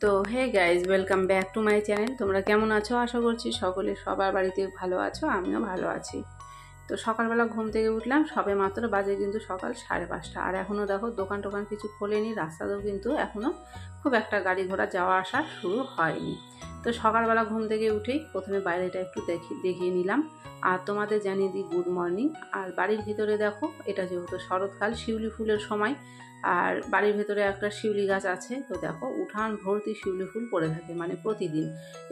তো hey guys, welcome back to my channel. তোমরা কেমন আছো? আশা করছি সকলে সবার বাড়িতে ভালো আছো, আমিও ভালো আছি। তো সকালবেলা ঘুম থেকে উঠলাম, সবে মাত্র বাজে কিন্তু সকাল 5:30, আর এখনও দেখো দোকান টোকান কিছু খোলেনি, রাস্তাতেও কিন্তু এখনও খুব একটা গাড়ি ঘোড়া যাওয়া আসা শুরু হয়নি। তো সকালবেলা ঘুম থেকে উঠেই প্রথমে বাইরেটা একটু দেখিয়ে নিলাম, আর তোমাদের জানিয়ে দিই গুড মর্নিং। আর বাড়ির ভিতরে দেখো, এটা যেহেতু শরৎকাল, শিউলি ফুলের সময়, আর বাড়ির ভেতরে একটা শিউলি গাছ আছে। তো দেখো উঠান ভর্তি শিউলি ফুল পড়ে থাকে, মানে প্রতিদিন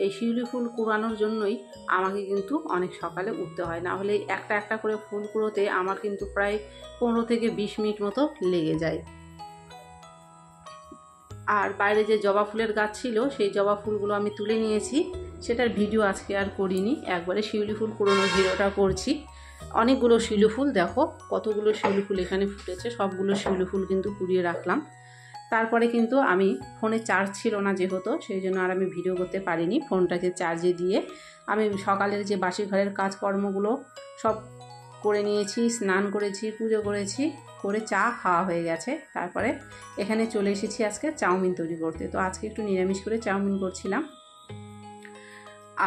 এই শিউলি ফুল কুড়ানোর জন্যই আমাকে কিন্তু অনেক সকালে উঠতে হয়, না হলে একটা একটা করে ফুল কুড়োতে আমার কিন্তু প্রায় 15 থেকে 20 মিনিট মতো লেগে যায়। আর বাইরে যে জবা ফুলের গাছ ছিল, সেই জবা ফুলগুলো আমি তুলে নিয়েছি, সেটার ভিডিও আজকে আর করিনি, একবারে শিউলি ফুল কুড়োনোর ভিডিওটা করছি। অনেকগুলো শিউলি ফুল, দেখো কতগুলো শিউলি ফুল এখানে ফুটেছে, সবগুলো শিউলি ফুল কিন্তু কুড়িয়ে রাখলাম। তারপরে কিন্তু আমি ফোনে চার্জ ছিল না যেহেতু, সেই জন্য আর আমি ভিডিও করতে পারিনি। ফোনটাকে চার্জে দিয়ে আমি সকালের যে বাসি ঘরের কাজকর্মগুলো সব করে নিয়েছি, স্নান করেছি, পুজো করেছি, করে চা খাওয়া হয়ে গেছে। তারপরে এখানে চলে এসেছি আজকে চাউমিন তৈরি করতে। তো আজকে একটু নিরামিষ করে চাউমিন করছিলাম,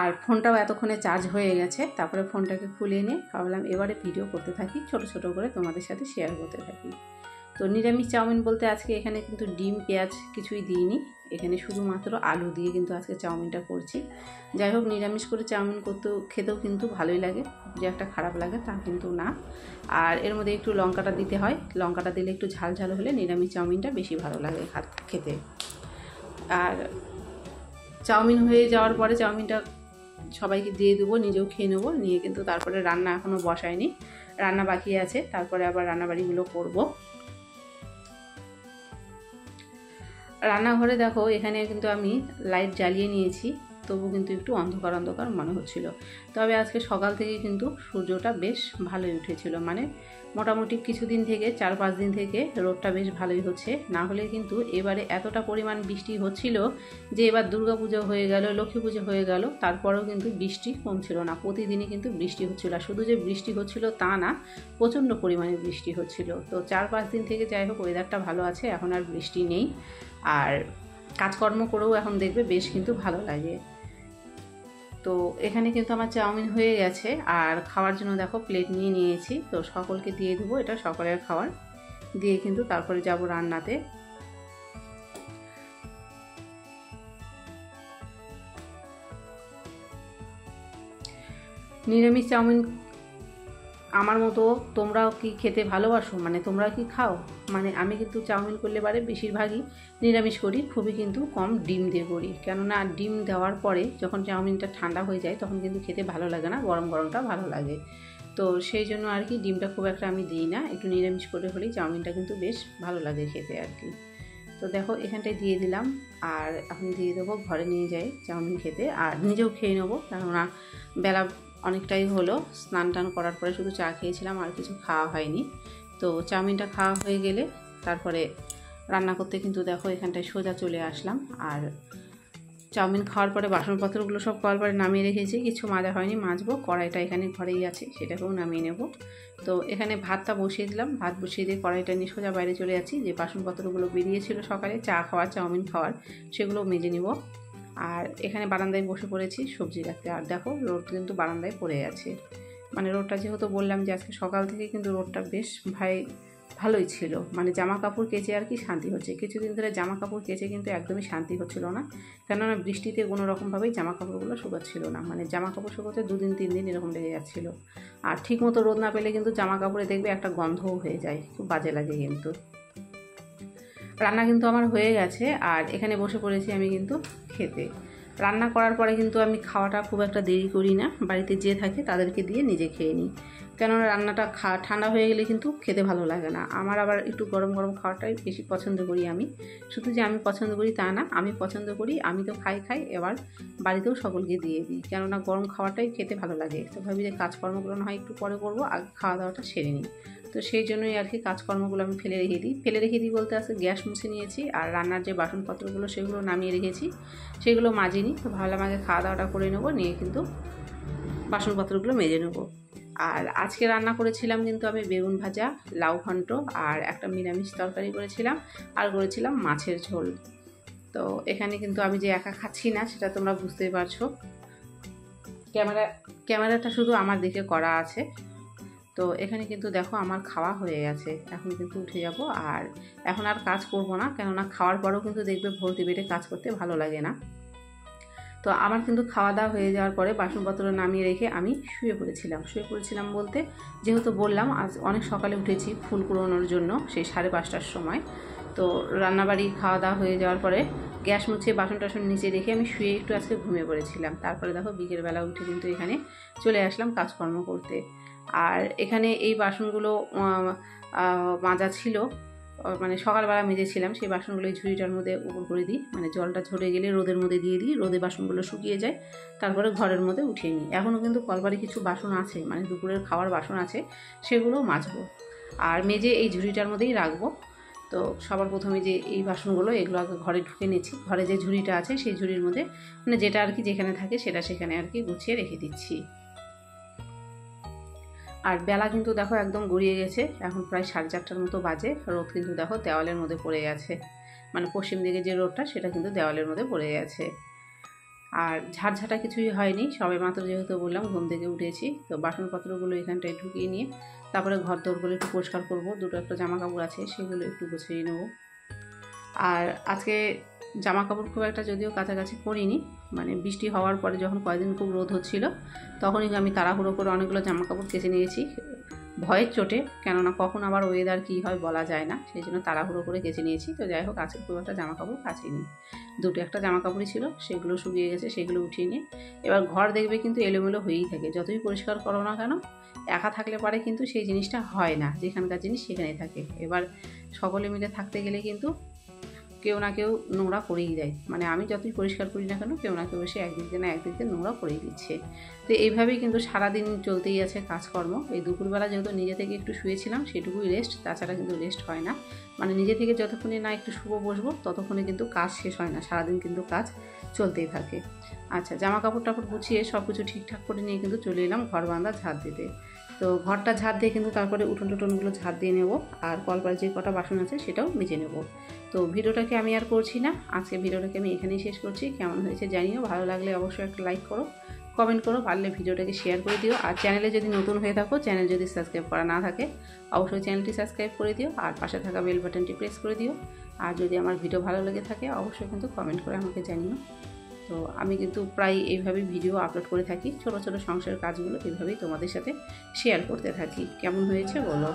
আর ফোনটাও এতক্ষণে চার্জ হয়ে গেছে। তারপরে ফোনটাকে খুলে নিয়ে ভাবলাম এবারে ভিডিও করতে থাকি, ছোট ছোট করে তোমাদের সাথে শেয়ার করতে থাকি। তো নিরামিষ চাউমিন বলতে আজকে এখানে কিন্তু ডিম পেঁয়াজ কিছুই দিইনি, এখানে শুধুমাত্র আলু দিয়ে কিন্তু আজকে চাউমিনটা করছি। যাই হোক, নিরামিষ করে চাউমিন খেতেও কিন্তু ভালোই লাগে, যে একটা খারাপ লাগে তা কিন্তু না। আর এর মধ্যে একটু লঙ্কাটা দিতে হয়, লঙ্কাটা দিলে একটু ঝাল ঝাল হলে নিরামিষ চাউমিনটা বেশি ভালো লাগে খেতে। আর চাউমিন হয়ে যাওয়ার পরে চাউমিনটা সবাইকে দিয়ে দেবো, নিজেও খেয়ে নেবো, নিয়ে কিন্তু তারপরে রান্না এখনও বসায়নি, রান্না বাকি আছে, তারপরে আবার রান্নাবাড়িগুলো করব। রান্নাঘরে দেখো এখানে কিন্তু আমি লাইট জ্বালিয়ে নিয়েছি, তবু কিন্তু একটু অন্ধকার অন্ধকার মনে হচ্ছিল। তবে আজকে সকাল থেকে কিন্তু সূর্যটা বেশ ভালোই উঠেছিল, মানে মোটামুটি কিছুদিন থেকে 4-5 দিন থেকে রোদটা বেশ ভালোই হচ্ছে। না হলে কিন্তু এবারে এতটা পরিমাণ বৃষ্টি হচ্ছিল যে এবার দুর্গাপুজো হয়ে গেল, লক্ষ্মী পুজো হয়ে গেল, তারপরেও কিন্তু বৃষ্টি কমছিল না, প্রতিদিনই কিন্তু বৃষ্টি হচ্ছিল। আর শুধু যে বৃষ্টি হচ্ছিল তা না, প্রচণ্ড পরিমাণে বৃষ্টি হচ্ছিল। তো 4-5 দিন থেকে যাই হোক ওয়েদারটা ভালো আছে, এখন আর বৃষ্টি নেই, আর কাজকর্ম করেও এখন দেখবে বেশ কিন্তু ভালো লাগে। তো এখানে কিন্তু আমার চাউমিন হয়ে গেছে, আর খাওয়ার জন্য দেখো প্লেট নিয়ে নিয়েছি, তো সকলকে দিয়ে দেবো, এটা সকলের খাবার দিয়ে কিন্তু তারপরে যাব রান্নাতে। নিরামিষ চাউমিন আমার মতো তোমরাও কি খেতে ভালোবাসো, মানে তোমরা কি খাও? মানে আমি কিন্তু চাউমিন করলে বারে বেশিরভাগই নিরামিষ করি, খুবই কিন্তু কম ডিম দিয়ে করি, কেননা ডিম দেওয়ার পরে যখন চাউমিনটা ঠান্ডা হয়ে যায় তখন কিন্তু খেতে ভালো লাগে না, গরম গরমটা ভালো লাগে। তো সেই জন্য আর কি ডিমটা খুব একটা আমি দিই না, একটু নিরামিষ করে হলেই চাউমিনটা কিন্তু বেশ ভালো লাগে খেতে আর কি। তো দেখো এখানটায় দিয়ে দিলাম, আর এখন দিয়ে দেবো ঘরে নিয়ে যাই চাউমিন খেতে, আর নিজেও খেয়ে নেবো, কেননা বেলা অনেকটাই হলো, স্নান টান করার পরে শুধু চা খেয়েছিলাম, আর কিছু খাওয়া হয়নি। তো চাউমিনটা খাওয়া হয়ে গেলে তারপরে রান্না করতে কিন্তু দেখো এখানটায় সোজা চলে আসলাম। আর চাউমিন খাওয়ার পরে বাসনপত্রগুলো সব কল পরে নামিয়ে রেখেছি, কিছু মাজা হয়নি, মাজবো। কড়াইটা এখানে ঘরেই আছে, সেটাকেও নামিয়ে নেব। তো এখানে ভাতটা বসিয়ে দিলাম, ভাত বসিয়ে দিয়ে কড়াইটা নিয়ে সোজা বাইরে চলে যাচ্ছি, যে বাসনপত্রগুলো বেরিয়েছিল সকালে চা খাওয়ার চাউমিন খাওয়ার, সেগুলো মেজে নিব। আর এখানে বারান্দায় বসে পড়েছি সবজি রাখতে, আর দেখো রোদ কিন্তু বারান্দায় পড়ে আছে, মানে রোদটা যেহেতু বললাম যে আজকে সকাল থেকে কিন্তু রোদটা বেশ ভালোই ছিল, মানে জামা কাপড় কেচে আর কি শান্তি হচ্ছে। কিছুদিন ধরে জামা কাপড় কেচে কিন্তু একদমই শান্তি হচ্ছিল না, কেননা বৃষ্টিতে কোনো রকমভাবেই জামা কাপড়গুলো শুকাচ্ছিল না, মানে জামা কাপড় শুকোতে 2-3 দিন এরকম লেগে যাচ্ছিলো। আর ঠিক মতো রোদ না পেলে কিন্তু জামা কাপড়ে দেখবে একটা গন্ধও হয়ে যায়, খুব বাজে লাগে কিন্তু। রান্না কিন্তু আমার হয়ে গেছে, আর এখানে বসে পড়েছি আমি কিন্তু খেতে। রান্না করার পরে কিন্তু আমি খাওয়াটা খুব একটা দেরি করি না, বাড়িতে যে থাকে তাদেরকে দিয়ে নিজে খেয়ে নিই, কেননা রান্নাটা ঠান্ডা হয়ে গেলে কিন্তু খেতে ভালো লাগে না। আমার আবার একটু গরম গরম খাওয়াটাই বেশি পছন্দ করি আমি। শুধু যে আমি পছন্দ করি তা না, আমি পছন্দ করি, আমি তো খাই, এবার বাড়িতেও সকলকে দিয়ে দিই, কেননা গরম খাওয়াটাই খেতে ভালো লাগে। তো ভাবি যে কাজকর্মগুলো না হয় একটু পরে করবো, আগে খাওয়া দাওয়াটা সেরে নিই। তো সেই জন্যই আর কি কাজকর্মগুলো আমি ফেলে রেখে দিই বলতে আসে গ্যাস মুছে নিয়েছি, আর রান্নার যে বাসনপত্রগুলো সেগুলো নামিয়ে রেখেছি, সেগুলো মাজিনি। তো ভাবলাম আগে খাওয়া দাওয়াটা করে নেবো, নিয়ে কিন্তু বাসনপত্রগুলো মেজে নেবো। আর আজকে রান্না করেছিলাম কিন্তু আমি বেগুন ভাজা, লাউ ঘন্ট, আর একটা নিরামিষ তরকারি করেছিলাম, আর করেছিলাম মাছের ঝোল। তো এখানে কিন্তু আমি যে একা খাচ্ছি না সেটা তোমরা বুঝতেই পারছো, ক্যামেরাটা শুধু আমার দিকে করা আছে। তো এখানে কিন্তু দেখো আমার খাওয়া হয়ে গেছে, এখন কিন্তু উঠে যাব। আর এখন আর কাজ করব না, কেননা খাওয়ার পরেও কিন্তু দেখবে ভর্তি পেটে কাজ করতে ভালো লাগে না। তো আমার কিন্তু খাওয়া দাওয়া হয়ে যাওয়ার পরে বাসনপত্র নামিয়ে রেখে আমি শুয়ে পড়েছিলাম বলতে, যেহেতু বললাম আজ অনেক সকালে উঠেছি ফুল কুড়োনোর জন্য, সেই 5:30টার সময়। তো রান্নাবাড়ি খাওয়া দাওয়া হয়ে যাওয়ার পরে গ্যাস মুছে বাসন টাসন নিচে রেখে আমি শুয়ে একটু আজকে ঘুমিয়ে পড়েছিলাম। তারপরে দেখো বিকেলবেলা উঠে কিন্তু এখানে চলে আসলাম কাজকর্ম করতে। আর এখানে এই বাসনগুলো মাজা ছিল, মানে সকালবেলা মেজেছিলাম, সেই বাসনগুলো এই ঝুড়িটার মধ্যে উপর করে দিই, মানে জলটা ঝরে গেলে রোদের মধ্যে দিয়ে দিই, রোদে বাসনগুলো শুকিয়ে যায়, তারপরে ঘরের মধ্যে উঠিয়ে নিই। এখনও কিন্তু কলপারে কিছু বাসন আছে, মানে দুপুরের খাওয়ার বাসন আছে, সেগুলোও মাজবো আর মেজে এই ঝুড়িটার মধ্যেই রাখবো। তো সবার প্রথমে যে এই বাসনগুলো এগুলো আগে ঘরে ঢুকে নিচ্ছি, ঘরে যে ঝুড়িটা আছে সেই ঝুড়ির মধ্যে, মানে যেটা আর কি যেখানে থাকে সেটা সেখানে আর কি গুছিয়ে রেখে দিচ্ছি। আর বেলা কিন্তু দেখো একদম গড়িয়ে গেছে, এখন প্রায় 4:30টার মতো বাজে। রোদ কিন্তু দেখো দেওয়ালের মধ্যে পড়ে গেছে, মানে পশ্চিম দিকে যে রোদটা সেটা কিন্তু দেওয়ালের মধ্যে পড়ে গেছে। আর ঝাড়ঝাঁটা কিছুই হয়নি, সবে মাত্র যেহেতু বললাম ঘুম থেকে উঠেছি। তো বাসনপত্রগুলো এখানটায় ঢুকিয়ে নিয়ে তারপরে ঘর দৌড়গুলো একটু পরিষ্কার করবো, দুটো একটা জামা কাপড় আছে সেগুলো একটু গুছিয়ে নেবো। আর আজকে জামা কাপড় খুব একটা যদিও কাছাকাছি করিনি, মানে বৃষ্টি হওয়ার পরে যখন কয়েকদিন খুব রোদ হচ্ছিল তখনই আমি তাড়াহুড়ো করে অনেকগুলো জামা কাপড় কেচে নিয়েছি, ভয়ের চোটে, কেননা কখন আবার ওয়েদার কী হয় বলা যায় না, সেই জন্য তাড়াহুড়ো করে কেচে নিয়েছি। তো যাই হোক আজকে খুব একটা জামা কাপড় কাচিনি, দুটো একটা জামা কাপড়ই ছিল, সেগুলো শুকিয়ে গেছে, সেগুলো উঠিয়ে নিয়ে এবার ঘর দেখবে কিন্তু এলোমেলো হয়েই থাকে, যতই পরিষ্কার করো না কেন একা থাকলে পরে কিন্তু সেই জিনিসটা হয় না, যেখানকার জিনিস সেখানেই থাকে। এবার সকলে মিলে থাকতে গেলে কিন্তু কেউ না কেউ নোংরা করেই দেয়, মানে আমি যতই পরিষ্কার করি না কেন কেউ না কেউ এসে একদিকে না একদিকে নোংরা করেই দিচ্ছে। তো এইভাবেই কিন্তু সারাদিন চলতেই আছে কাজকর্ম। এই দুপুরবেলা যেহেতু নিজে থেকে একটু শুয়েছিলাম সেটুকুই রেস্ট, তাছাড়া কিন্তু রেস্ট হয় না, মানে নিজে থেকে যতক্ষণে না একটু শুভ বসবো ততক্ষণে কিন্তু কাজ শেষ হয় না, সারাদিন কিন্তু কাজ চলতেই থাকে। আচ্ছা, জামা কাপড় টাপড় গুছিয়ে সব কিছু ঠিকঠাক করে নিয়ে কিন্তু চলে এলাম ঘর বারান্দা ঝাড় দিতে। তো ঘরটা ঝাড় দিয়ে কিন্তু তারপরে উঠোন টুটনগুলো ঝাড় দিয়ে নেব, আর কলপারে যে কটা বাসন আছে সেটাও মেজে নেব। তো ভিডিওটাকে আমি আর করছি না, আজকে ভিডিওটাকে আমি এখানেই শেষ করছি। কেমন হয়েছে জানিও, ভালো লাগলে অবশ্যই একটা লাইক করো, কমেন্ট করো, পারলে ভিডিওটাকে শেয়ার করে দিও। আর চ্যানেলে যদি নতুন হয়ে থাকো, চ্যানেল যদি সাবস্ক্রাইব করা না থাকে অবশ্যই চ্যানেলটি সাবস্ক্রাইব করে দিও, আর পাশে থাকা বেল বাটনটি প্রেস করে দিও। আর যদি আমার ভিডিও ভালো লেগে থাকে অবশ্যই কিন্তু কমেন্ট করে আমাকে জানিও। তো আমি কিন্তু প্রায় এইভাবেই ভিডিও আপলোড করে থাকি, ছোটো ছোটো সংসারের কাজগুলো এইভাবেই তোমাদের সাথে শেয়ার করতে থাকি। কেমন হয়েছে বলো।